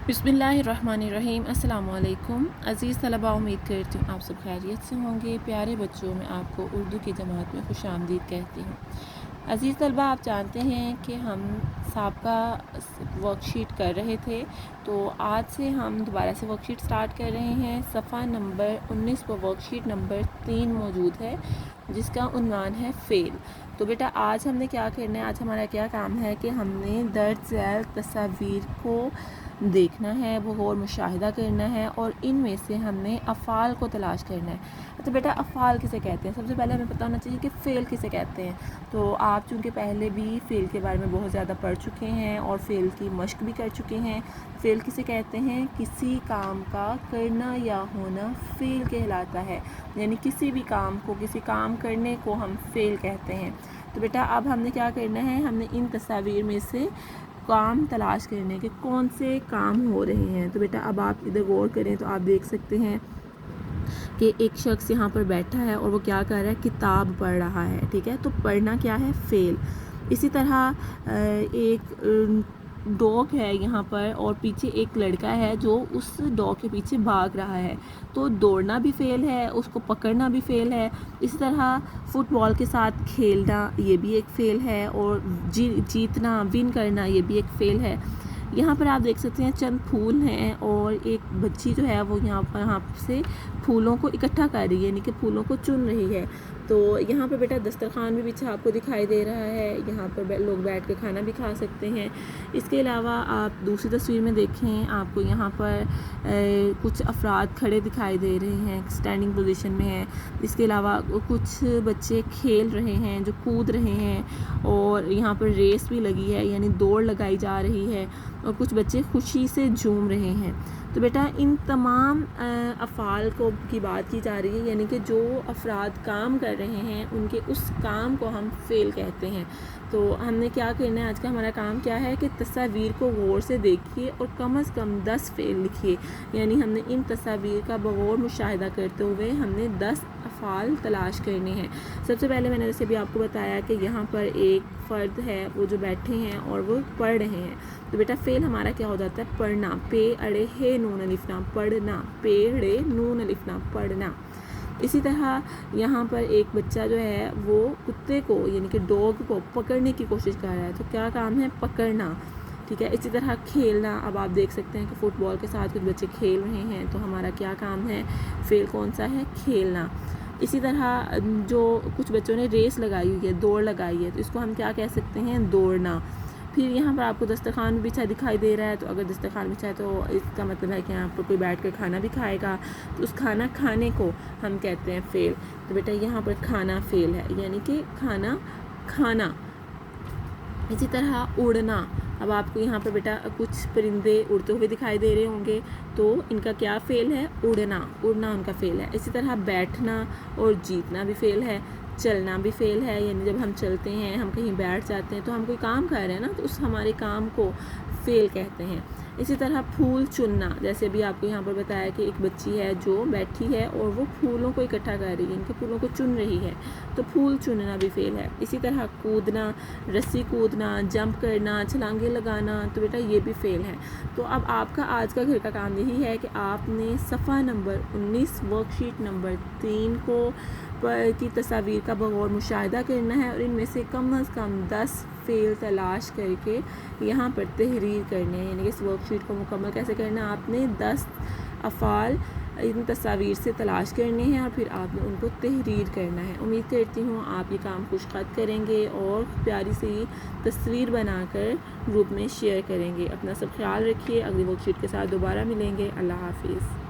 बिस्मिल्लाहिर्रहमानिर्रहीम। अस्सलाम वालेकुम अज़ीज़ तलबा, उम्मीद करती हूँ आप सब खैरियत से होंगे। प्यारे बच्चों, मैं आपको उर्दू की जमात में खुशामदीद कहती हूँ। अज़ीज़ तलबा, आप जानते हैं कि हम साबका वर्कशीट कर रहे थे, तो आज से हम दोबारा से वर्कशीट स्टार्ट कर रहे हैं। सफ़ा नंबर 19 पर वर्कशीट नंबर 3 मौजूद है, जिसका उन्वान है फ़ेल। तो बेटा, आज हमने क्या करना है, आज हमारा क्या काम है कि हमने दर्ज झैल तस्वीर को देखना है, वो और मुशाहिदा करना है, और इनमें से हमने अफ़ाल को तलाश करना है। तो बेटा, अफ़ाल किसे कहते हैं? सबसे पहले हमें पता होना चाहिए कि फ़ेल किसे कहते हैं। तो आप चूँकि पहले भी फ़ेल के बारे में बहुत ज़्यादा पढ़ चुके हैं और फ़ेल की मश्क भी कर चुके हैं। फ़ेल किसे कहते हैं? किसी काम का करना या होना फ़ेल कहलाता है, यानी किसी भी काम को, किसी काम करने को हम फ़ेल कहते हैं। तो बेटा, अब हमने क्या करना है, हमने इन तस्वीर में से काम तलाश करने के कौन से काम हो रहे हैं। तो बेटा, अब आप इधर गौर करें तो आप देख सकते हैं कि एक शख्स यहाँ पर बैठा है और वो क्या कर रहा है, किताब पढ़ रहा है। ठीक है, तो पढ़ना क्या है, फ़ेल। इसी तरह एक डॉग है यहाँ पर और पीछे एक लड़का है जो उस डॉग के पीछे भाग रहा है, तो दौड़ना भी फ़ेल है, उसको पकड़ना भी फ़ेल है। इसी तरह फ़ुटबॉल के साथ खेलना, ये भी एक फ़ेल है, और जीतना, विन करना, ये भी एक फ़ेल है। यहाँ पर आप देख सकते हैं चंद फूल हैं और एक बच्ची जो है वो यहाँ से फूलों को इकट्ठा कर रही है, यानी कि फूलों को चुन रही है। तो यहाँ पर बेटा दस्तरखान भी बिछा आपको दिखाई दे रहा है, यहाँ पर लोग बैठ के खाना भी खा सकते हैं। इसके अलावा आप दूसरी तस्वीर में देखें, आपको यहाँ पर कुछ अफराद खड़े दिखाई दे रहे हैं, स्टैंडिंग पोजीशन में हैं। इसके अलावा कुछ बच्चे खेल रहे हैं, जो कूद रहे हैं, और यहाँ पर रेस भी लगी है, यानी दौड़ लगाई जा रही है, और कुछ बच्चे खुशी से झूम रहे हैं। तो बेटा, इन तमाम अफ़ाल की बात की जा रही है, यानी कि जो अफराद काम कर रहे हैं उनके उस काम को हम फ़ेल कहते हैं। तो हमने क्या करना है, आज का हमारा काम क्या है कि तस्वीर को गौर से देखिए और कम से कम 10 फ़ेल लिखिए। यानी हमने इन तस्वीर का बगौर मुशाहिदा करते हुए हमने 10 अफ़ाल तलाश करने हैं। सबसे पहले मैंने जैसे भी आपको बताया कि यहाँ पर एक फ़र्द है, वो जो बैठे हैं और वो पढ़ रहे हैं। तो बेटा, फ़ेल हमारा क्या हो जाता है, पढ़ना। पे अड़े हे नून अलिफ ना, पढ़ना। पे अड़े नून अलिफ ना, पढ़ना। इसी तरह यहाँ पर एक बच्चा जो है वो कुत्ते को, यानी कि डॉग को पकड़ने की कोशिश कर रहा है, तो क्या काम है, पकड़ना। ठीक है, इसी तरह खेलना। अब आप देख सकते हैं कि फ़ुटबॉल के साथ कुछ बच्चे खेल रहे हैं, तो हमारा क्या काम है, फ़ेल कौन सा है, खेलना। इसी तरह जो कुछ बच्चों ने रेस लगाई हुई है, दौड़ लगाई है, तो इसको हम क्या कह सकते हैं, दौड़ना। फिर यहाँ पर आपको दस्तरखान बिछा दिखाई दे रहा है, तो अगर दस्तरखान बिछा है तो इसका मतलब है कि यहाँ पर कोई बैठ कर खाना भी खाएगा, तो उस खाना खाने को हम कहते हैं फ़ेल। तो बेटा, यहाँ पर खाना फ़ेल है, यानी कि खाना खाना। इसी तरह उड़ना। अब आपको यहाँ पर बेटा कुछ परिंदे उड़ते हुए दिखाई दे रहे होंगे, तो इनका क्या फ़ेल है, उड़ना। उड़ना उनका फ़ेल है। इसी तरह बैठना और जीतना भी फ़ेल है। चलना भी फ़ेल है, यानी जब हम चलते हैं, हम कहीं बैठ जाते हैं, तो हम कोई काम कर रहे हैं ना, तो उस हमारे काम को फ़ेल कहते हैं। इसी तरह फूल चुनना, जैसे अभी आपको यहाँ पर बताया कि एक बच्ची है जो बैठी है और वो फूलों को इकट्ठा कर रही है, इनके फूलों को चुन रही है, तो फूल चुनना भी फ़ेल है। इसी तरह कूदना, रस्सी कूदना, जंप करना, छलांगे लगाना, तो बेटा ये भी फ़ेल है। तो अब आपका आज का घर का काम यही है कि आपने सफ़ा नंबर 19 वर्कशीट नंबर 3 की तस्वीर का बगौर मुशाहिदा करना है, और इनमें से कम 10 फ़ेल तलाश करके यहाँ पर तहरीर करने हैं। यानी कि इस वर्कशीट को मुकम्मल कैसे करना है, आपने 10 अफ़ाल इन तस्वीर से तलाश करने हैं और फिर आपने उनको तहरीर करना है। उम्मीद करती हूँ आप ये काम खुशखत करेंगे और प्यारी सी तस्वीर बनाकर ग्रुप में शेयर करेंगे। अपना सब ख्याल रखिए, अगली वर्कशीट के साथ दोबारा मिलेंगे। अल्लाह हाफिज़।